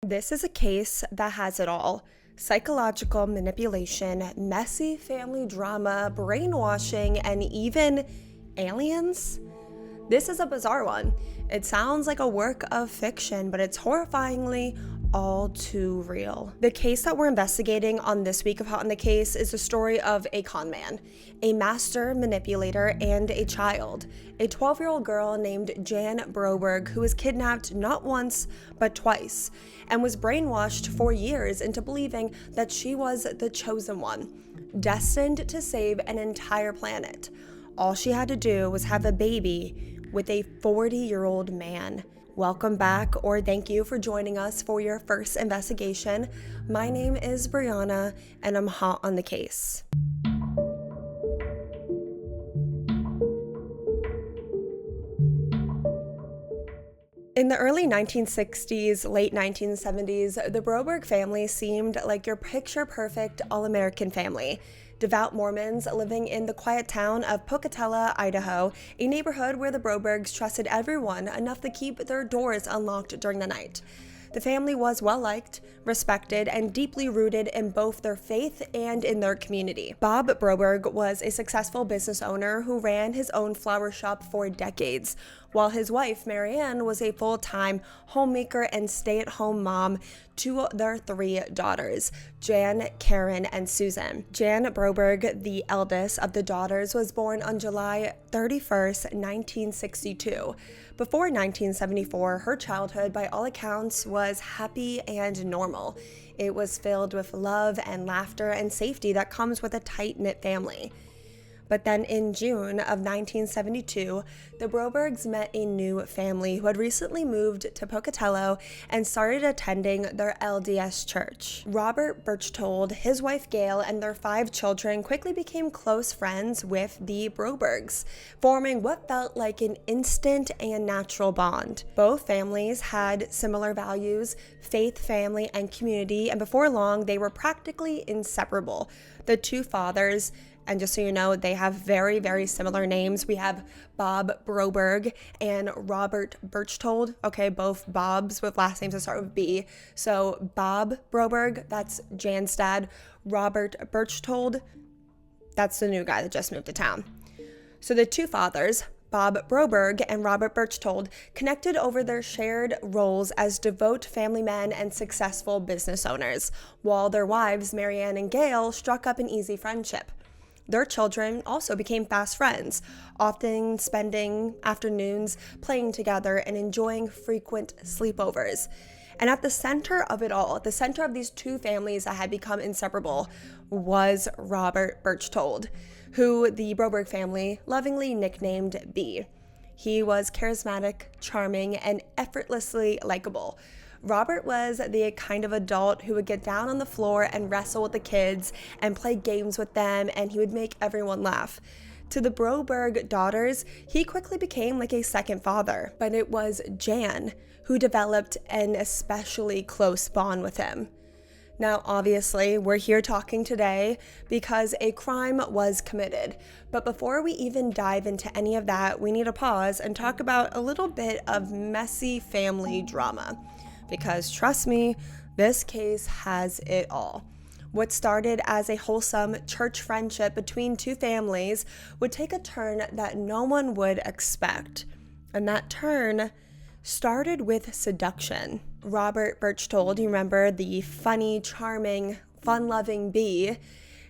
This is a case that has it all: psychological manipulation, messy family drama, brainwashing, and even aliens. This is a bizarre one. It sounds like a work of fiction, but it's horrifyingly all too real. The case that we're investigating on this week of Hot on the Case is the story of a con man, a master manipulator, and a child. A 12-year-old girl named Jan Broberg, who was kidnapped not once, but twice, and was brainwashed for years into believing that she was the chosen one, destined to save an entire planet. All she had to do was have a baby with a 40-year-old man. Welcome back, or thank you for joining us for your first investigation. My name is Brianna, and I'm hot on the case. In the early 1960s, late 1970s, the Broberg family seemed like your picture-perfect all-American family. Devout Mormons living in the quiet town of Pocatello, Idaho, a neighborhood where the Brobergs trusted everyone enough to keep their doors unlocked during the night. The family was well-liked, respected, and deeply rooted in both their faith and in their community. Bob Broberg was a successful business owner who ran his own flower shop for decades, while his wife, Marianne, was a full-time homemaker and stay-at-home mom to their 3 daughters, Jan, Karen, and Susan. Jan Broberg, the eldest of the daughters, was born on July 31st, 1962. Before 1974, her childhood, by all accounts, was happy and normal. It was filled with love and laughter and safety that comes with a tight-knit family. But then in June of 1972, the Brobergs met a new family who had recently moved to Pocatello and started attending their LDS church. Robert Berchtold, his wife Gail, and their 5 children quickly became close friends with the Brobergs, forming what felt like an instant and natural bond. Both families had similar values, faith, family, and community, and before long, they were practically inseparable. The 2 fathers, and just so you know, they have very, very similar names. We have Bob Broberg and Robert Berchtold. Okay, both Bobs with last names that start with B. So Bob Broberg, that's Jan's dad. Robert Berchtold, that's the new guy that just moved to town. So the 2 fathers, Bob Broberg and Robert Berchtold, connected over their shared roles as devout family men and successful business owners, while their wives, Marianne and Gail, struck up an easy friendship. Their children also became fast friends, often spending afternoons playing together and enjoying frequent sleepovers. And at the center of it all, at the center of these 2 families that had become inseparable, was Robert Berchtold, who the Broberg family lovingly nicknamed B. He was charismatic, charming, and effortlessly likable. Robert was the kind of adult who would get down on the floor and wrestle with the kids and play games with them, and he would make everyone laugh. To the Broberg daughters, he quickly became like a second father, but it was Jan who developed an especially close bond with him. Now, obviously, we're here talking today because a crime was committed. But before we even dive into any of that, we need to pause and talk about a little bit of messy family drama. Because trust me, this case has it all. What started as a wholesome church friendship between 2 families would take a turn that no one would expect. And that turn started with seduction. Robert Berchtold, you remember, the funny, charming, fun-loving B,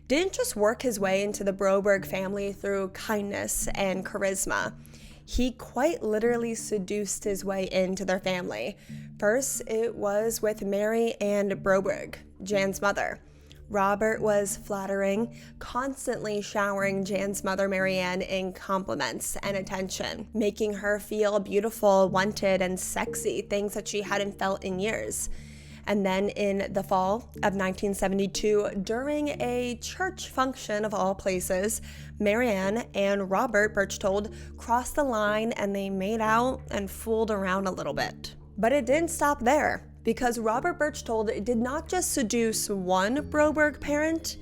didn't just work his way into the Broberg family through kindness and charisma. He quite literally seduced his way into their family. First, it was with Mary Ann Broberg, Jan's mother. Robert was flattering, constantly showering Jan's mother, Marianne, in compliments and attention, making her feel beautiful, wanted, and sexy, things that she hadn't felt in years. And then in the fall of 1972, during a church function of all places, Marianne and Robert Berchtold crossed the line and they made out and fooled around a little bit. But it didn't stop there, because Robert Berchtold did not just seduce one Broberg parent,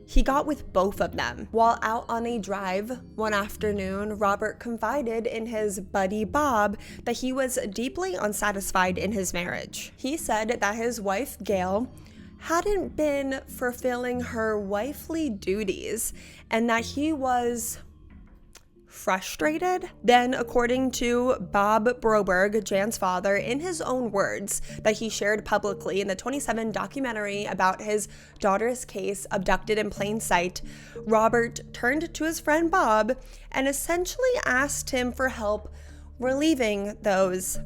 He got with both of them. While out on a drive one afternoon, Robert confided in his buddy Bob that he was deeply unsatisfied in his marriage. He said that his wife, Gail, hadn't been fulfilling her wifely duties and that he was frustrated. Then, according to Bob Broberg, Jan's father, in his own words that he shared publicly in the 2017 documentary about his daughter's case, Abducted in Plain Sight, Robert turned to his friend Bob and essentially asked him for help relieving those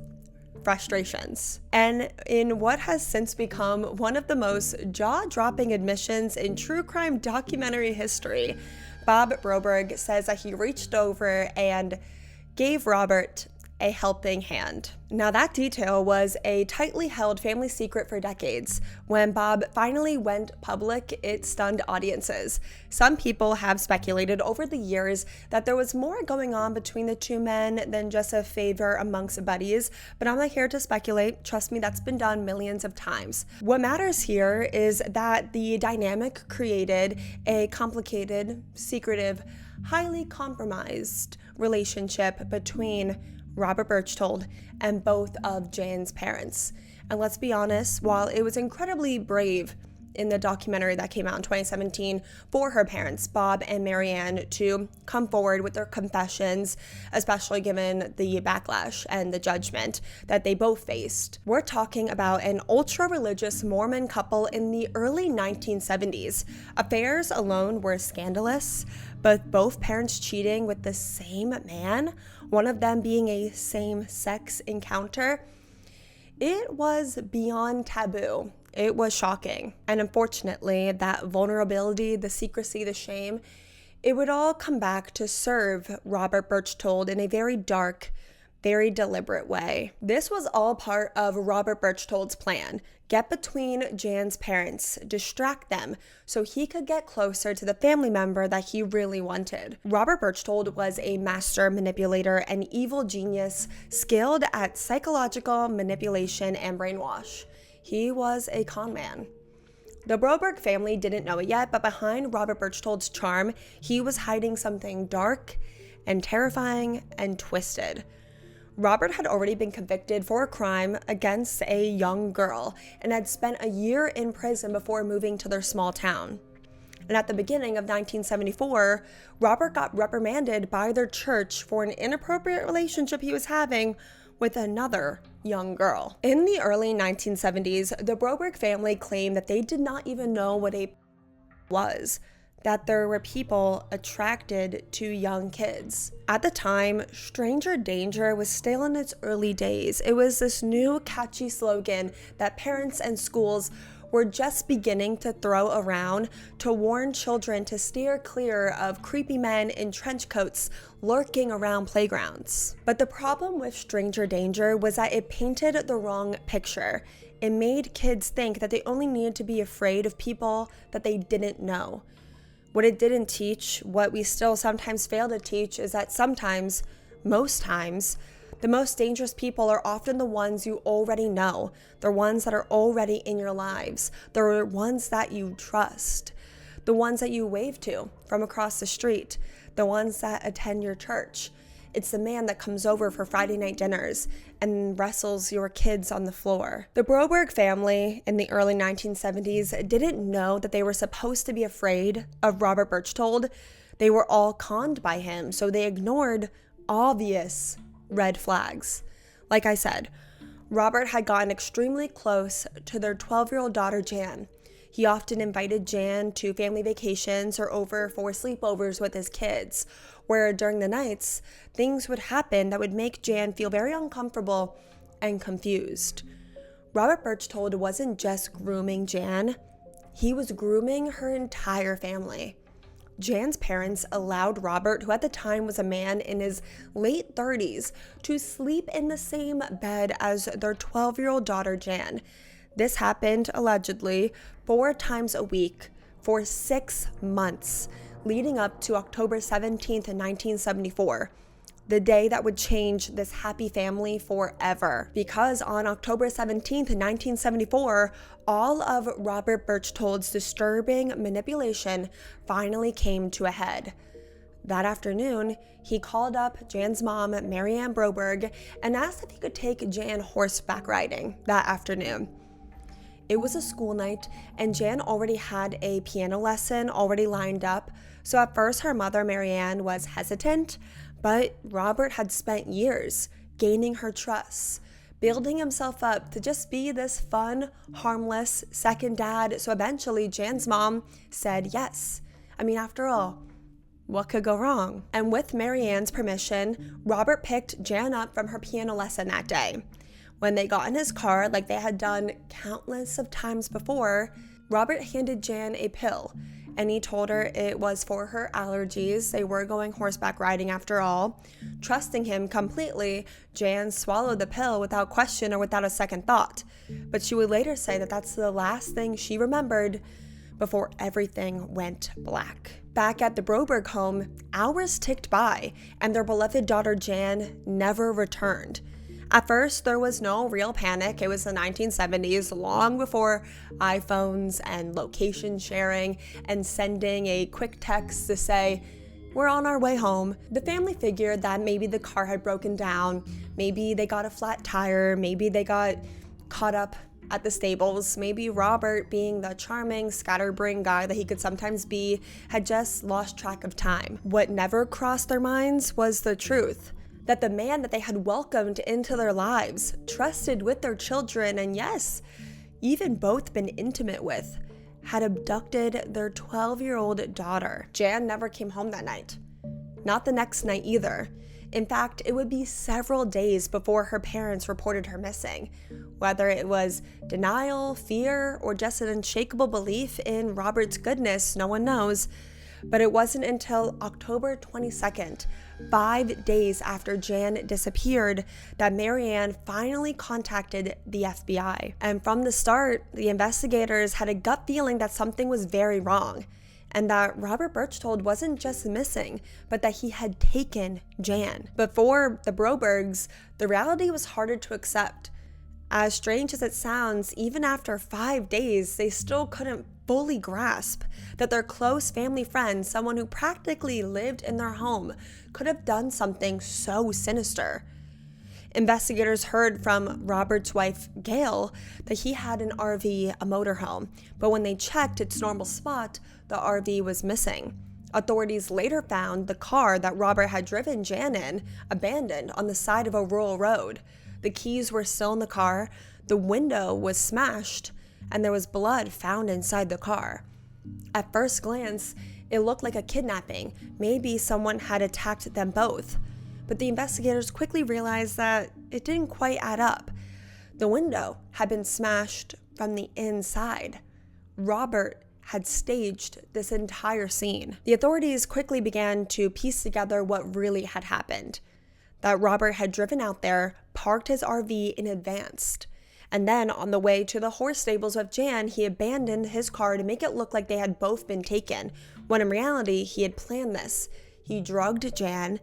frustrations. And in what has since become one of the most jaw-dropping admissions in true crime documentary history, Bob Broberg says that he reached over and gave Robert a helping hand. Now, that detail was a tightly held family secret for decades. When Bob finally went public, it stunned audiences. Some people have speculated over the years that there was more going on between the two men than just a favor amongst buddies, but I'm not here to speculate. Trust me, that's been done millions of times. What matters here is that the dynamic created a complicated, secretive, highly compromised relationship between Robert Berchtold and both of Jan's parents. And let's be honest, while it was incredibly brave in the documentary that came out in 2017 for her parents, Bob and Marianne, to come forward with their confessions, especially given the backlash and the judgment that they both faced. We're talking about an ultra-religious Mormon couple in the early 1970s. Affairs alone were scandalous, but both parents cheating with the same man, one of them being a same-sex encounter, it was beyond taboo. It was shocking. And unfortunately, that vulnerability, the secrecy, the shame, it would all come back to serve Robert Berchtold in a very dark, very deliberate way. This was all part of Robert Berchtold's plan. Get between Jan's parents, distract them, so he could get closer to the family member that he really wanted. Robert Berchtold was a master manipulator, an evil genius, skilled at psychological manipulation and brainwash. He was a con man. The Broberg family didn't know it yet, but behind Robert Berchtold's charm, he was hiding something dark and terrifying and twisted. Robert had already been convicted for a crime against a young girl and had spent a year in prison before moving to their small town. And at the beginning of 1974, Robert got reprimanded by their church for an inappropriate relationship he was having with another young girl. In the early 1970s, the Broberg family claimed that they did not even know what a was, that there were people attracted to young kids. At the time, stranger danger was still in its early days. It was this new catchy slogan that parents and schools were just beginning to throw around to warn children to steer clear of creepy men in trench coats lurking around playgrounds. But the problem with stranger danger was that it painted the wrong picture. It made kids think that they only needed to be afraid of people that they didn't know. What it didn't teach, what we still sometimes fail to teach, is that sometimes, most times, the most dangerous people are often the ones you already know. They're ones that are already in your lives. They're ones that you trust. The ones that you wave to from across the street. The ones that attend your church. It's the man that comes over for Friday night dinners and wrestles your kids on the floor. The Broberg family in the early 1970s didn't know that they were supposed to be afraid of Robert Berchtold. They were all conned by him, so they ignored obvious red flags. Like I said, Robert had gotten extremely close to their 12-year-old daughter, Jan. He often invited Jan to family vacations or over for sleepovers with his kids, where during the nights, things would happen that would make Jan feel very uncomfortable and confused. Robert Berchtold wasn't just grooming Jan, he was grooming her entire family. Jan's parents allowed Robert, who at the time was a man in his late 30s, to sleep in the same bed as their 12-year-old daughter, Jan. This happened, allegedly, 4 times a week for 6 months, leading up to October 17th, 1974. the day that would change this happy family forever. Because on October 17th, 1974, all of Robert Berchtold's disturbing manipulation finally came to a head. That afternoon, he called up Jan's mom, Jan Broberg, and asked if he could take Jan horseback riding that afternoon. It was a school night, and Jan already had a piano lesson already lined up, so at first her mother, Marianne, was hesitant, but Robert had spent years gaining her trust, building himself up to just be this fun, harmless second dad, so eventually Jan's mom said yes. I mean, after all, what could go wrong? And with Marianne's permission, Robert picked Jan up from her piano lesson that day. When they got in his car, like they had done countless of times before, Robert handed Jan a pill, and he told her it was for her allergies. They were going horseback riding after all. Trusting him completely, Jan swallowed the pill without question or without a second thought. But she would later say that that's the last thing she remembered before everything went black. Back at the Broberg home, hours ticked by, and their beloved daughter Jan never returned. At first, there was no real panic. It was the 1970s, long before iPhones and location sharing and sending a quick text to say, "We're on our way home." The family figured that maybe the car had broken down, maybe they got a flat tire, maybe they got caught up at the stables, maybe Robert, being the charming, scatterbrained guy that he could sometimes be, had just lost track of time. What never crossed their minds was the truth. That the man that they had welcomed into their lives, trusted with their children, and yes, even both been intimate with, had abducted their 12-year-old daughter. Jan never came home that night. Not the next night either. In fact, it would be several days before her parents reported her missing. Whether it was denial, fear, or just an unshakable belief in Robert's goodness, no one knows. But it wasn't until October 22nd, 5 days after Jan disappeared, that Marianne finally contacted the FBI. And from the start, the investigators had a gut feeling that something was very wrong, and that Robert Berchtold wasn't just missing, but that he had taken Jan. But for the Brobergs, the reality was harder to accept. As strange as it sounds, even after 5 days, they still couldn't fully grasp that their close family friend, someone who practically lived in their home, could have done something so sinister. Investigators heard from Robert's wife, Gail, that he had an RV, a motorhome, but when they checked its normal spot, the RV was missing. Authorities later found the car that Robert had driven Jan in abandoned on the side of a rural road. The keys were still in the car, the window was smashed, and there was blood found inside the car. At first glance, it looked like a kidnapping. Maybe someone had attacked them both. But the investigators quickly realized that it didn't quite add up. The window had been smashed from the inside. Robert had staged this entire scene. The authorities quickly began to piece together what really had happened. That Robert had driven out there, parked his RV in advance, and then on the way to the horse stables with Jan, he abandoned his car to make it look like they had both been taken, when in reality, he had planned this. He drugged Jan,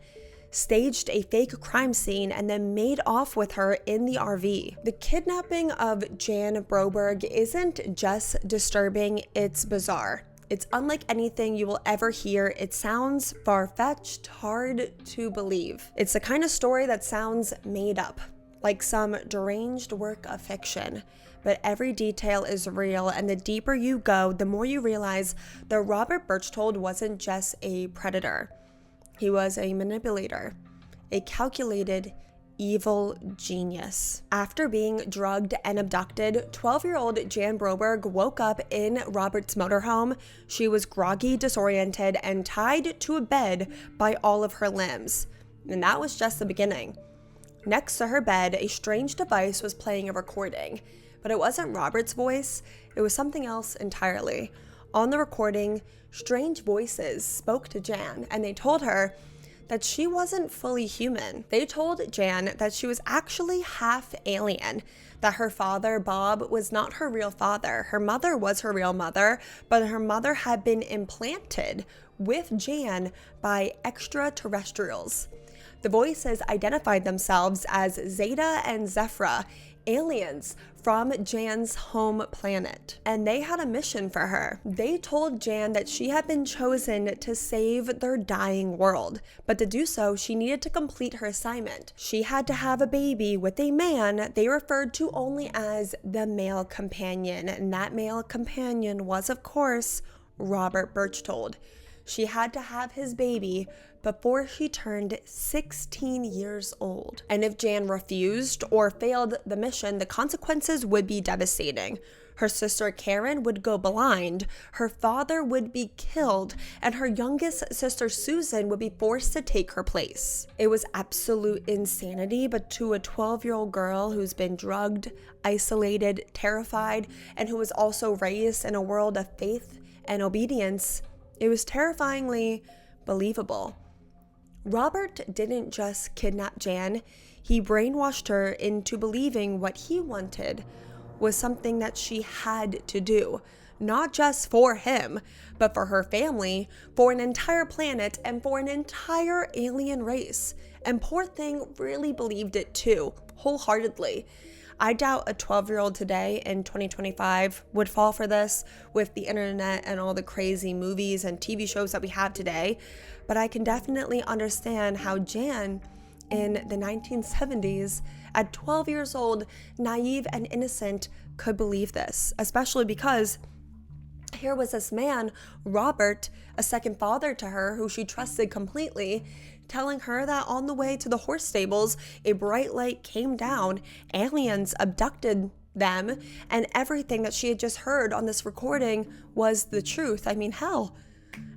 staged a fake crime scene, and then made off with her in the RV. The kidnapping of Jan Broberg isn't just disturbing, it's bizarre. It's unlike anything you will ever hear. It sounds far-fetched, hard to believe. It's the kind of story that sounds made up, like some deranged work of fiction. But every detail is real, and the deeper you go, the more you realize that Robert Berchtold wasn't just a predator. He was a manipulator, a calculated, evil genius. After being drugged and abducted, 12-year-old Jan Broberg woke up in Robert's motorhome. She was groggy, disoriented, and tied to a bed by all of her limbs. And that was just the beginning. Next to her bed, a strange device was playing a recording, but it wasn't Robert's voice, it was something else entirely. On the recording, strange voices spoke to Jan, and they told her that she wasn't fully human. They told Jan that she was actually half alien, that her father, Bob, was not her real father. Her mother was her real mother, but her mother had been implanted with Jan by extraterrestrials. The voices identified themselves as Zeta and Zephyra, aliens from Jan's home planet, and they had a mission for her. They told Jan that she had been chosen to save their dying world, but to do so, she needed to complete her assignment. She had to have a baby with a man they referred to only as the male companion, and that male companion was, of course, Robert Berchtold. She had to have his baby before she turned 16 years old. And if Jan refused or failed the mission, the consequences would be devastating. Her sister Karen would go blind, her father would be killed, and her youngest sister Susan would be forced to take her place. It was absolute insanity, but to a 12-year-old girl who's been drugged, isolated, terrified, and who was also raised in a world of faith and obedience, it was terrifyingly believable. Robert didn't just kidnap Jan, he brainwashed her into believing what he wanted was something that she had to do, not just for him, but for her family, for an entire planet, and for an entire alien race. And poor thing really believed it too, wholeheartedly. I doubt a 12-year-old today in 2025 would fall for this with the internet and all the crazy movies and TV shows that we have today, but I can definitely understand how Jan in the 1970s, at 12 years old, naive and innocent, could believe this, especially because here was this man, Robert, a second father to her who she trusted completely, telling her that on the way to the horse stables, a bright light came down, aliens abducted them, and everything that she had just heard on this recording was the truth. I mean, hell,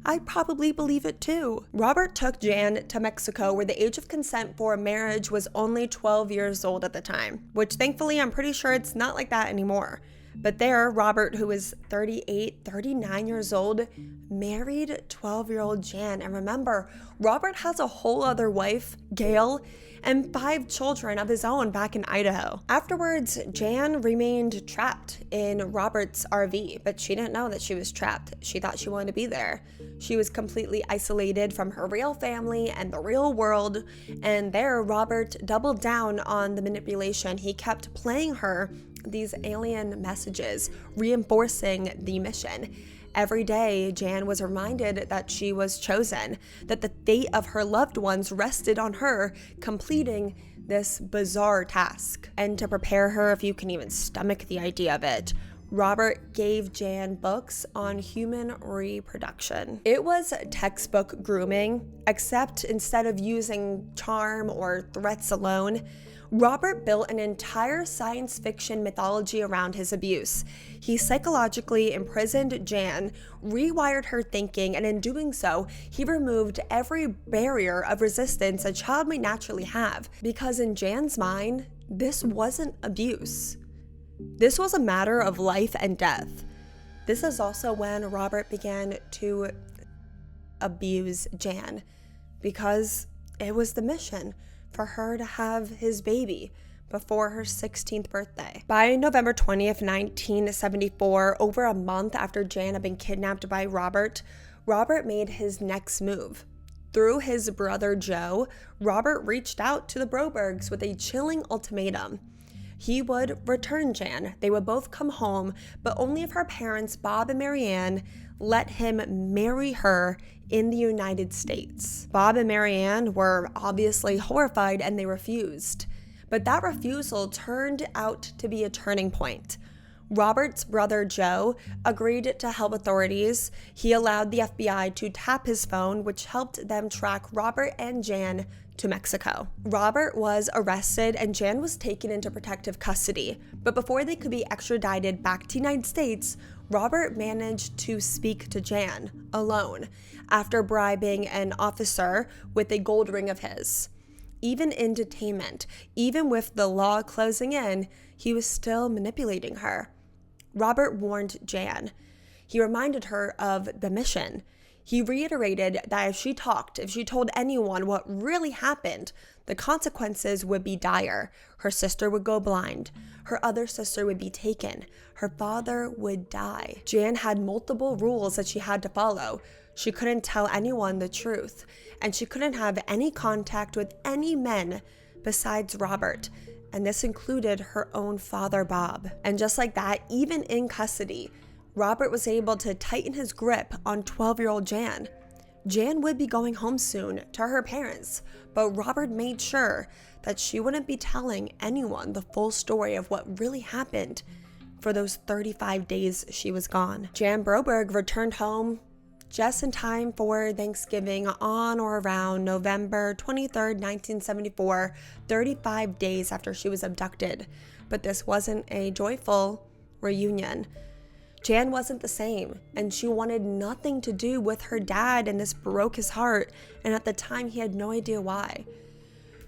I probably believe it too. Robert took Jan to Mexico, where the age of consent for marriage was only 12 years old at the time, which thankfully I'm pretty sure it's not like that anymore. But there, Robert, who was 38, 39 years old, married 12-year-old Jan. And remember, Robert has a whole other wife, Gail, and 5 children of his own back in Idaho. Afterwards, Jan remained trapped in Robert's RV, but she didn't know that she was trapped. She thought she wanted to be there. She was completely isolated from her real family and the real world, and there, Robert doubled down on the manipulation. He kept playing her these alien messages, reinforcing the mission. Every day, Jan was reminded that she was chosen, that the fate of her loved ones rested on her completing this bizarre task. And to prepare her, if you can even stomach the idea of it, Robert gave Jan books on human reproduction. It was textbook grooming, except instead of using charm or threats alone, Robert built an entire science fiction mythology around his abuse. He psychologically imprisoned Jan, rewired her thinking, and in doing so, he removed every barrier of resistance a child might naturally have. Because in Jan's mind, this wasn't abuse. This was a matter of life and death. This is also when Robert began to abuse Jan, because it was the mission for her to have his baby before her 16th birthday. By November 20th, 1974, over a month after Jan had been kidnapped by Robert, Robert made his next move. Through his brother Joe, Robert reached out to the Brobergs with a chilling ultimatum. He would return Jan. They would both come home, but only if her parents, Bob and Marianne, let him marry her in the United States. Bob and Marianne were obviously horrified and they refused. But that refusal turned out to be a turning point. Robert's brother Joe agreed to help authorities. He allowed the FBI to tap his phone, which helped them track Robert and Jan to Mexico. Robert was arrested and Jan was taken into protective custody. But before they could be extradited back to the United States, Robert managed to speak to Jan alone after bribing an officer with a gold ring of his. Even in detainment, even with the law closing in, he was still manipulating her. Robert warned Jan. He reminded her of the mission. He reiterated that if she told anyone what really happened, the consequences would be dire. Her sister would go blind. Her other sister would be taken. Her father would die. Jan had multiple rules that she had to follow. She couldn't tell anyone the truth, and she couldn't have any contact with any men besides Robert, and this included her own father, Bob. And just like that, even in custody, Robert was able to tighten his grip on 12-year-old Jan. Jan would be going home soon to her parents, but Robert made sure that she wouldn't be telling anyone the full story of what really happened for those 35 days she was gone. Jan Broberg returned home just in time for Thanksgiving on or around November 23rd, 1974, 35 days after she was abducted. But this wasn't a joyful reunion. Jan wasn't the same, and she wanted nothing to do with her dad, and this broke his heart, and at the time he had no idea why.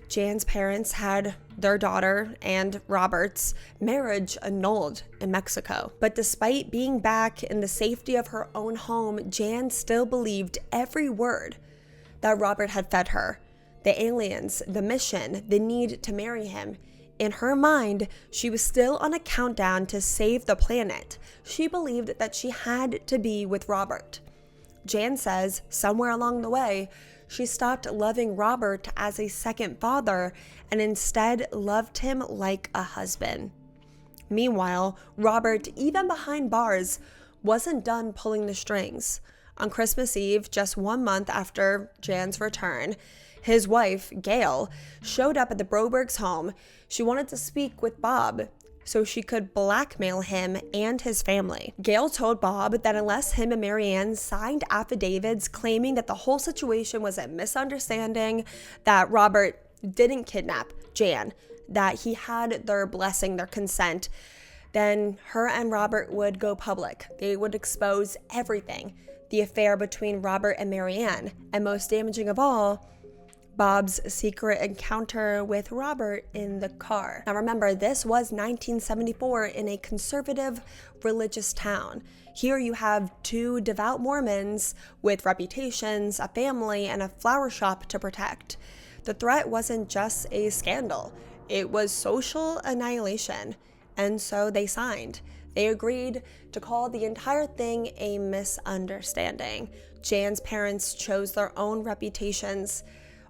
Jan's parents had their daughter and Robert's marriage annulled in Mexico. But despite being back in the safety of her own home, Jan still believed every word that Robert had fed her. The aliens, the mission, the need to marry him. In her mind, she was still on a countdown to save the planet. She believed that she had to be with Robert. Jan says, somewhere along the way, she stopped loving Robert as a second father and instead loved him like a husband. Meanwhile, Robert, even behind bars, wasn't done pulling the strings. On Christmas Eve, just 1 month after Jan's return, his wife, Gail, showed up at the Brobergs' home. She wanted to speak with Bob so she could blackmail him and his family. Gail told Bob that unless him and Marianne signed affidavits claiming that the whole situation was a misunderstanding, that Robert didn't kidnap Jan, that he had their blessing, their consent, then her and Robert would go public. They would expose everything, the affair between Robert and Marianne, and most damaging of all, Bob's secret encounter with Robert in the car. Now remember, this was 1974 in a conservative religious town. Here you have 2 devout Mormons with reputations, a family, and a flower shop to protect. The threat wasn't just a scandal, it was social annihilation, and so they signed. They agreed to call the entire thing a misunderstanding. Jan's parents chose their own reputations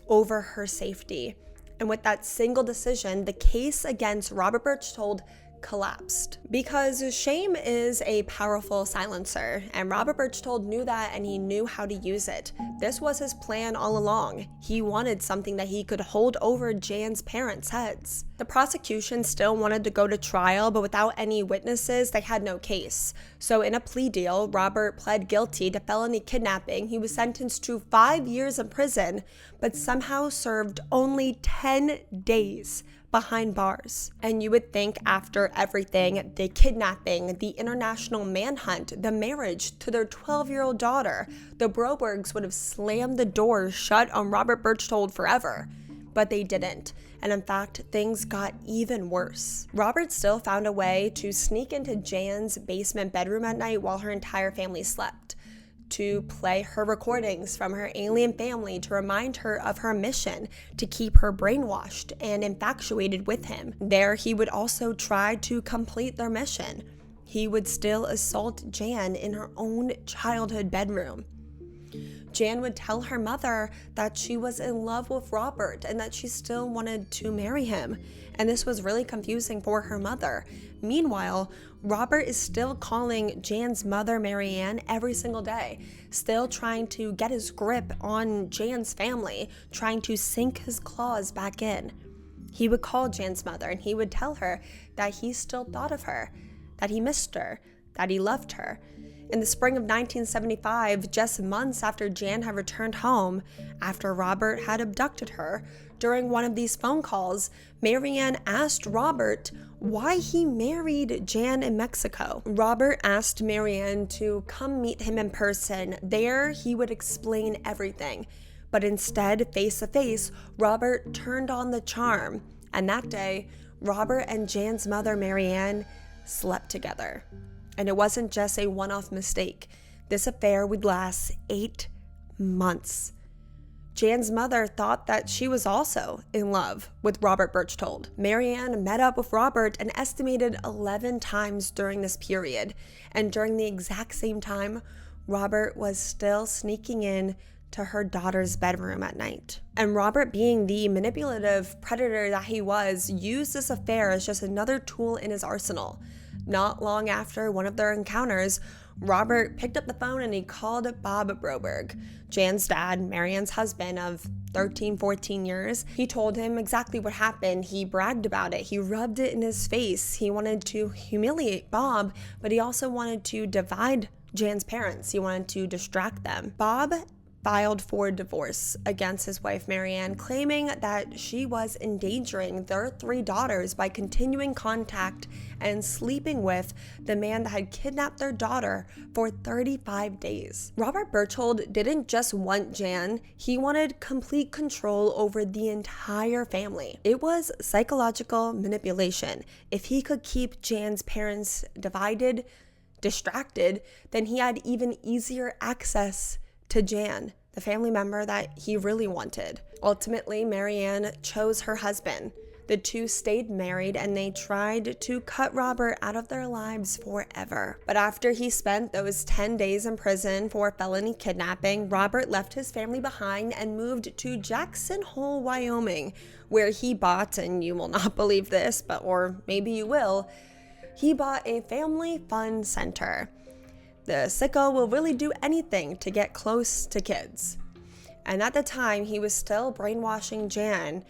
over her safety. And with that single decision, the case against Robert Berchtold collapsed. Because shame is a powerful silencer, and Robert Berchtold knew that, and he knew how to use it. This was his plan all along. He wanted something that he could hold over Jan's parents' heads. The prosecution still wanted to go to trial, but without any witnesses, they had no case. So in a plea deal, Robert pled guilty to felony kidnapping. He was sentenced to 5 years in prison, but somehow served only 10 days behind bars. And you would think after everything, the kidnapping, the international manhunt, the marriage to their 12-year-old daughter, the Brobergs would have slammed the doors shut on Robert Berchtold forever. But they didn't. And in fact, things got even worse. Robert still found a way to sneak into Jan's basement bedroom at night while her entire family slept, to play her recordings from her alien family to remind her of her mission, to keep her brainwashed and infatuated with him. There, he would also try to complete their mission. He would still assault Jan in her own childhood bedroom. Jan would tell her mother that she was in love with Robert and that she still wanted to marry him, and this was really confusing for her mother. Meanwhile, Robert is still calling Jan's mother, Marianne, every single day, still trying to get his grip on Jan's family, trying to sink his claws back in. He would call Jan's mother and he would tell her that he still thought of her, that he missed her, that he loved her. In the spring of 1975, just months after Jan had returned home, after Robert had abducted her, during one of these phone calls, Marianne asked Robert why he married Jan in Mexico. Robert asked Marianne to come meet him in person. There, he would explain everything. But instead, face to face, Robert turned on the charm. And that day, Robert and Jan's mother, Marianne, slept together. And it wasn't just a one-off mistake. This affair would last 8 months. Jan's mother thought that she was also in love with Robert Berchtold. Marianne met up with Robert an estimated 11 times during this period, and during the exact same time, Robert was still sneaking in to her daughter's bedroom at night. And Robert, being the manipulative predator that he was, used this affair as just another tool in his arsenal. Not long after one of their encounters, Robert picked up the phone and he called Bob Broberg, Jan's dad, Marianne's husband of 13, 14 years. He told him exactly what happened. He bragged about it. He rubbed it in his face. He wanted to humiliate Bob, but he also wanted to divide Jan's parents. He wanted to distract them. Bob filed for divorce against his wife Marianne, claiming that she was endangering their 3 daughters by continuing contact and sleeping with the man that had kidnapped their daughter for 35 days. Robert Berchtold didn't just want Jan, he wanted complete control over the entire family. It was psychological manipulation. If he could keep Jan's parents divided, distracted, then he had even easier access to Jan, the family member that he really wanted. Ultimately, Marianne chose her husband. The two stayed married and they tried to cut Robert out of their lives forever. But after he spent those 10 days in prison for felony kidnapping, Robert left his family behind and moved to Jackson Hole, Wyoming, where he bought, and you will not believe this, or maybe you will, he bought a family fun center. The sicko will really do anything to get close to kids. And at the time, he was still brainwashing Jan.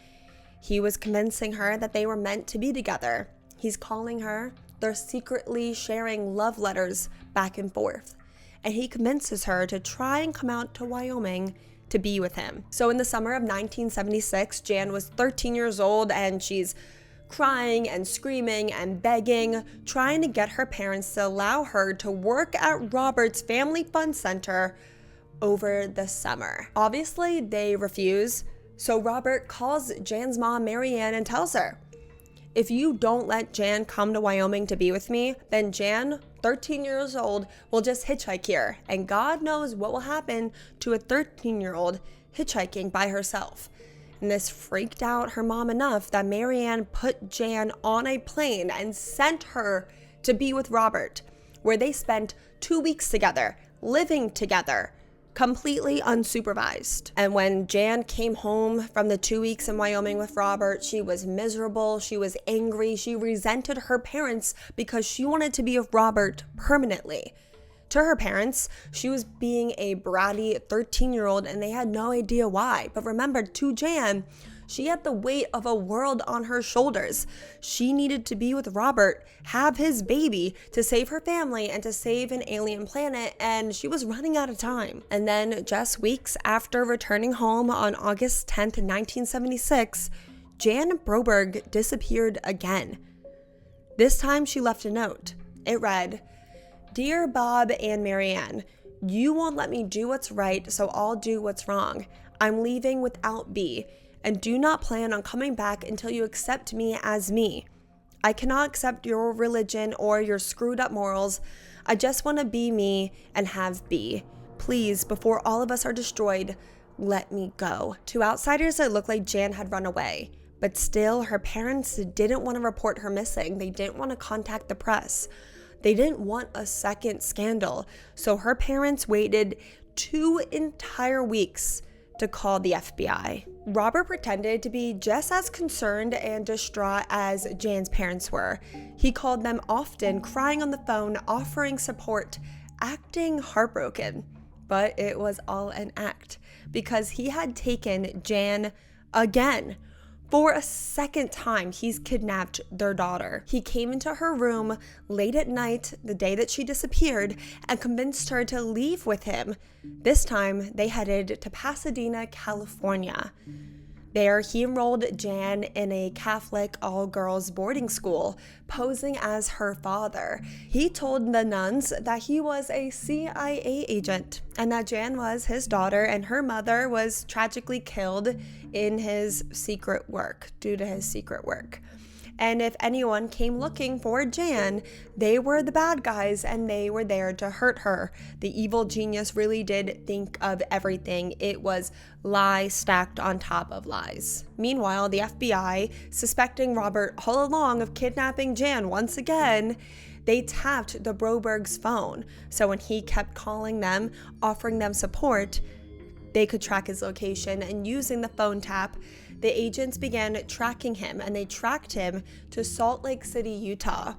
He was convincing her that they were meant to be together. He's calling her. They're secretly sharing love letters back and forth. And he convinces her to try and come out to Wyoming to be with him. So in the summer of 1976, Jan was 13 years old and she's crying and screaming and begging, trying to get her parents to allow her to work at Robert's Family Fun Center over the summer. Obviously, they refuse, so Robert calls Jan's mom, Marianne, and tells her, if you don't let Jan come to Wyoming to be with me, then Jan, 13 years old, will just hitchhike here, and God knows what will happen to a 13-year-old hitchhiking by herself. And this freaked out her mom enough that Marianne put Jan on a plane and sent her to be with Robert, where they spent 2 weeks together, living together, completely unsupervised. And when Jan came home from the 2 weeks in Wyoming with Robert, she was miserable, she was angry, she resented her parents because she wanted to be with Robert permanently. To her parents, she was being a bratty 13-year-old and they had no idea why. But remember, to Jan, she had the weight of a world on her shoulders. She needed to be with Robert, have his baby, to save her family and to save an alien planet, and she was running out of time. And then just weeks after returning home on August 10th, 1976, Jan Broberg disappeared again. This time she left a note. It read, "Dear Bob and Marianne, you won't let me do what's right, so I'll do what's wrong. I'm leaving without B, and do not plan on coming back until you accept me as me. I cannot accept your religion or your screwed up morals. I just want to be me and have B. Please, before all of us are destroyed, let me go." To outsiders, it looked like Jan had run away, but still, her parents didn't want to report her missing. They didn't want to contact the press. They didn't want a second scandal, so her parents waited 2 entire weeks to call the FBI. Robert pretended to be just as concerned and distraught as Jan's parents were. He called them often, crying on the phone, offering support, acting heartbroken. But it was all an act, because he had taken Jan again. For a second time, he's kidnapped their daughter. He came into her room late at night, the day that she disappeared, and convinced her to leave with him. This time, they headed to Pasadena, California. There, he enrolled Jan in a Catholic all-girls boarding school, posing as her father. He told the nuns that he was a CIA agent and that Jan was his daughter and her mother was tragically killed in his secret work, due to his secret work. And if anyone came looking for Jan, they were the bad guys and they were there to hurt her. The evil genius really did think of everything. It was lie stacked on top of lies. Meanwhile, the FBI, suspecting Robert all along of kidnapping Jan once again, they tapped the Broberg's phone. So when he kept calling them, offering them support, they could track his location, and using the phone tap, the agents began tracking him, and they tracked him to Salt Lake City, Utah.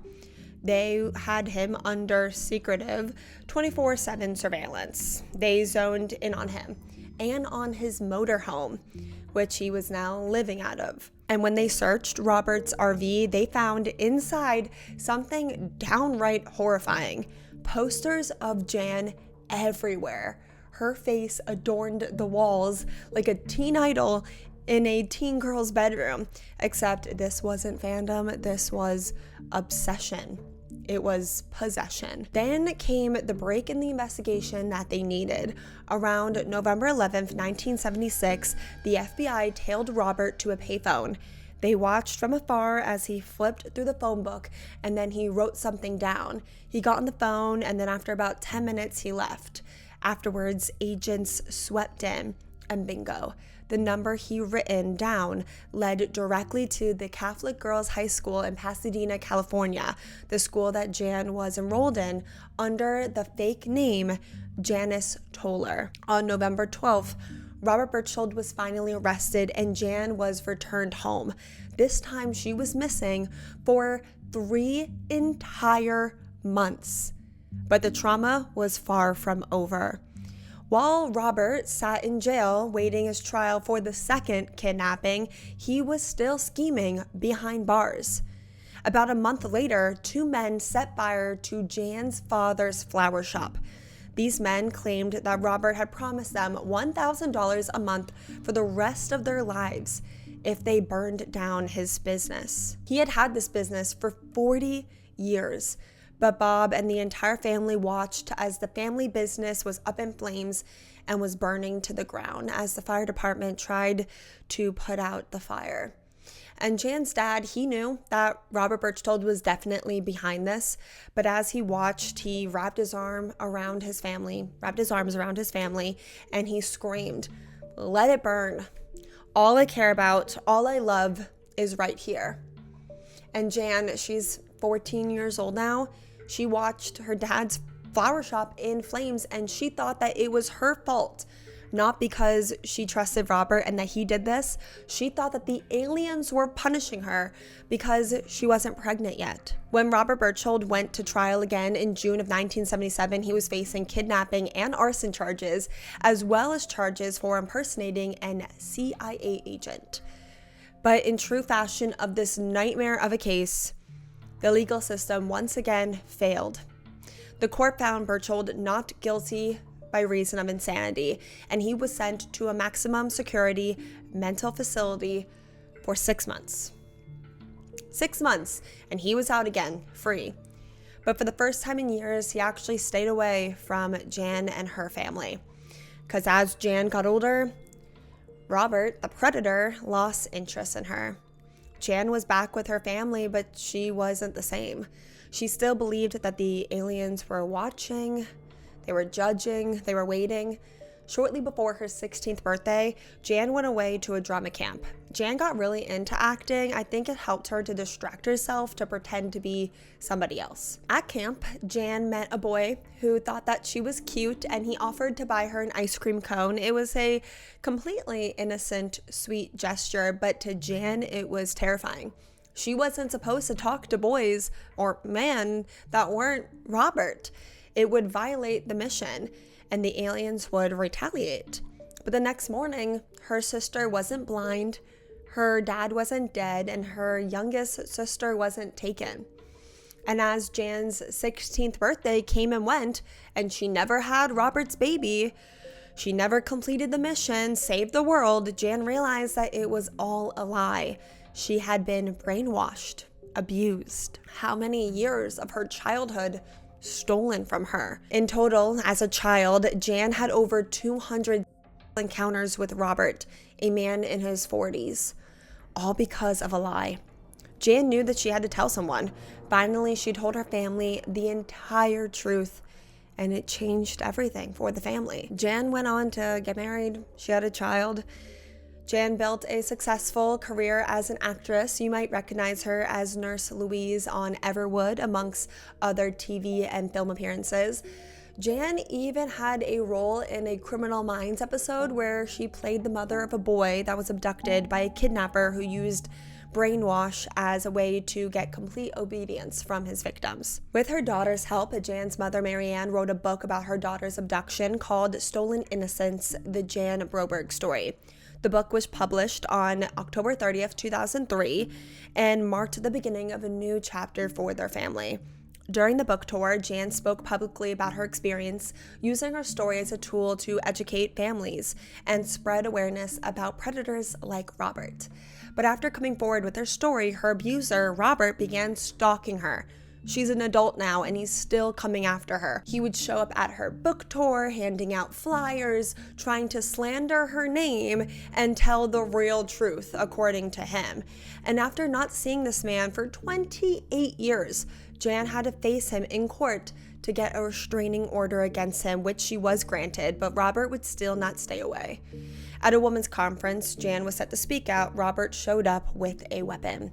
They had him under secretive 24/7 surveillance. They zoned in on him and on his motorhome, which he was now living out of. And when they searched Robert's RV, they found inside something downright horrifying. Posters of Jan everywhere. Her face adorned the walls like a teen idol in a teen girl's bedroom. Except this wasn't fandom, this was obsession. It was possession. Then came the break in the investigation that they needed. Around November 11th, 1976, the FBI tailed Robert to a payphone. They watched from afar as he flipped through the phone book, and then he wrote something down. He got on the phone, and then after about 10 minutes, he left. Afterwards, agents swept in, and bingo, the number he written down led directly to the Catholic Girls High School in Pasadena, California, the school that Jan was enrolled in under the fake name Janice Toller. On November 12th, Robert Berchtold was finally arrested and Jan was returned home. This time she was missing for 3 entire months. But the trauma was far from over. While Robert sat in jail waiting his trial for the second kidnapping, he was still scheming behind bars. About a month later, 2 men set fire to Jan's father's flower shop. These men claimed that Robert had promised them $1,000 a month for the rest of their lives if they burned down his business. He had had this business for 40 years. But Bob and the entire family watched as the family business was up in flames and was burning to the ground as the fire department tried to put out the fire. And Jan's dad, he knew that Robert Berchtold was definitely behind this, but as he watched, he wrapped his arms around his family, and he screamed, "Let it burn. All I care about, all I love is right here." And Jan, she's 14 years old now. She watched her dad's flower shop in flames and she thought that it was her fault. Not because she trusted Robert and that he did this. She thought that the aliens were punishing her because she wasn't pregnant yet. When Robert Berchtold went to trial again in June of 1977, he was facing kidnapping and arson charges, as well as charges for impersonating an CIA agent. But in true fashion of this nightmare of a case, the legal system once again failed. The court found Berchtold not guilty by reason of insanity, and he was sent to a maximum security mental facility for 6 months. 6 months, and he was out again, free. But for the first time in years, he actually stayed away from Jan and her family. Because as Jan got older, Robert, the predator, lost interest in her. Jan was back with her family, but she wasn't the same. She still believed that the aliens were watching, they were judging, they were waiting. Shortly before her 16th birthday, Jan went away to a drama camp. Jan got really into acting. I think it helped her to distract herself, to pretend to be somebody else. At camp, Jan met a boy who thought that she was cute and he offered to buy her an ice cream cone. It was a completely innocent, sweet gesture, but to Jan, it was terrifying. She wasn't supposed to talk to boys or men that weren't Robert. It would violate the mission, and the aliens would retaliate. But the next morning, her sister wasn't blind, her dad wasn't dead, and her youngest sister wasn't taken. And as Jan's 16th birthday came and went, and she never had Robert's baby, she never completed the mission, saved the world, Jan realized that it was all a lie. She had been brainwashed, abused. How many years of her childhood stolen from her? In total, as a child, Jan had over 200 encounters with Robert, a man in his 40s, all because of a lie. Jan knew that she had to tell someone. Finally, she told her family the entire truth, and it changed everything for the family. Jan went on to get married. She had a child. Jan built a successful career as an actress. You might recognize her as Nurse Louise on Everwood, amongst other TV and film appearances. Jan even had a role in a Criminal Minds episode where she played the mother of a boy that was abducted by a kidnapper who used brainwash as a way to get complete obedience from his victims. With her daughter's help, Jan's mother, Marianne, wrote a book about her daughter's abduction called Stolen Innocence: The Jan Broberg Story. The book was published on October 30th, 2003, and marked the beginning of a new chapter for their family. During the book tour, Jan spoke publicly about her experience, using her story as a tool to educate families and spread awareness about predators like Robert. But after coming forward with her story, her abuser, Robert, began stalking her. She's an adult now, and he's still coming after her. He would show up at her book tour, handing out flyers, trying to slander her name and tell the real truth, according to him. And after not seeing this man for 28 years, Jan had to face him in court to get a restraining order against him, which she was granted, but Robert would still not stay away. At a women's conference, Jan was set to speak out. Robert showed up with a weapon,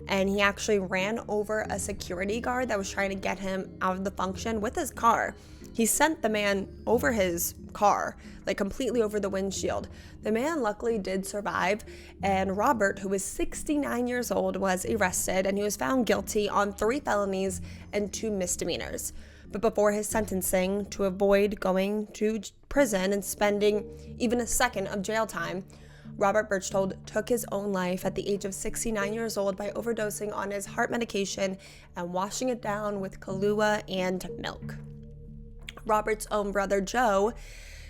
and he actually ran over a security guard that was trying to get him out of the function with his car. He sent the man over his car, like completely over the windshield. The man luckily did survive, and Robert, who was 69 years old, was arrested, and he was found guilty on 3 felonies and 2 misdemeanors. But before his sentencing, to avoid going to prison and spending even a second of jail time, Robert Berchtold took his own life at the age of 69 years old by overdosing on his heart medication and washing it down with Kahlua and milk. Robert's own brother, Joe,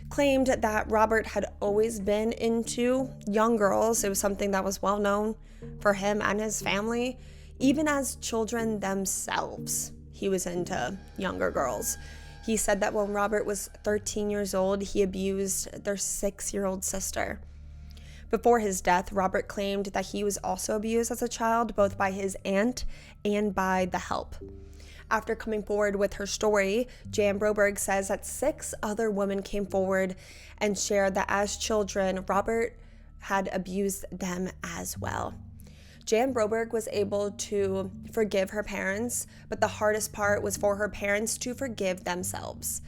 claimed that Robert had always been into young girls. It was something that was well known for him and his family. Even as children themselves, he was into younger girls. He said that when Robert was 13 years old, he abused their 6-year-old sister. Before his death, Robert claimed that he was also abused as a child, both by his aunt and by the help. After coming forward with her story, Jan Broberg says that 6 other women came forward and shared that as children, Robert had abused them as well. Jan Broberg was able to forgive her parents, but the hardest part was for her parents to forgive themselves.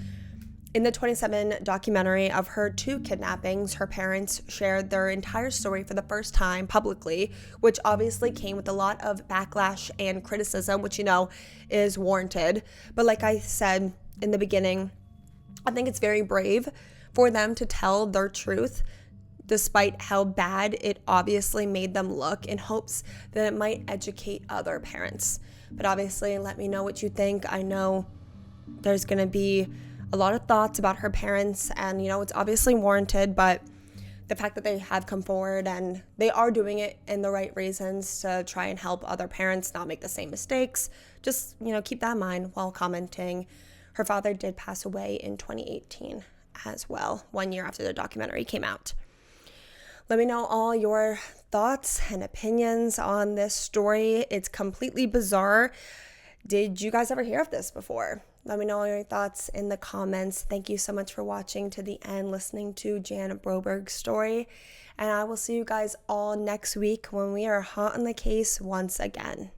In the 2017 documentary of her 2 kidnappings, her parents shared their entire story for the first time publicly, which obviously came with a lot of backlash and criticism, which, is warranted. But like I said in the beginning, I think it's very brave for them to tell their truth, despite how bad it obviously made them look, in hopes that it might educate other parents. But obviously, let me know what you think. I know there's going to be a lot of thoughts about her parents, and it's obviously warranted, but the fact that they have come forward and they are doing it in the right reasons to try and help other parents not make the same mistakes, just keep that in mind while commenting. Her father did pass away in 2018 as well, 1 year after the documentary came out. Let me know all your thoughts and opinions on this story. It's completely bizarre. Did you guys ever hear of this before? Let me know all your thoughts in the comments. Thank you so much for watching to the end, listening to Jan Broberg's story. And I will see you guys all next week when we are hot on the case once again.